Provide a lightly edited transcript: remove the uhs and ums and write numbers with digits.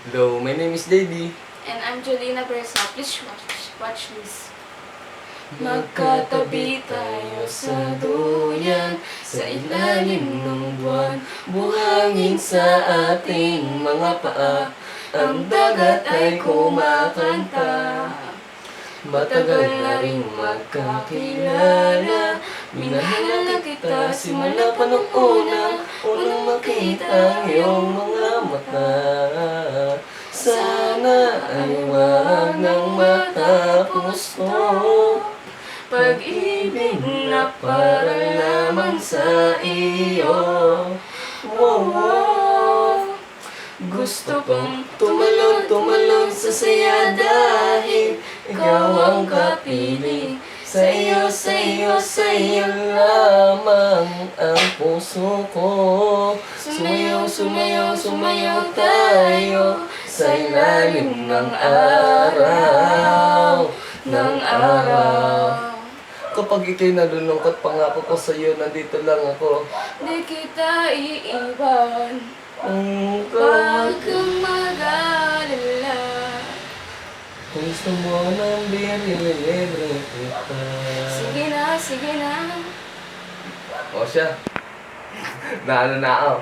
Hello, my name is JD. And I'm Jolina Bersa. Please watch this. Magkatabi tayo sa duyan, sa ilalim ng buwan, buhangin sa ating mga paa, ang dagat ay kumakanta. Matagal na rin magkakilala, minahal na kita simula pa nung unang makita ang iyong mga mata. Sana ay wag nang matapos to, pag-ibig na para lamang sa iyo. Wow. Gusto kong tumalon sa saya dahil ikaw ang kapiling. Sa iyo lamang ang puso ko. Sumayaw tayo sa ilalim ng araw. Kapag ika'y nalulungkot, pangako ko sa'yo, nandito lang ako. Di kita iiwan, Huwag huwag kang mag-alala. Kung gusto mo nang libre kita. Sige na. O siya. Naano na ako.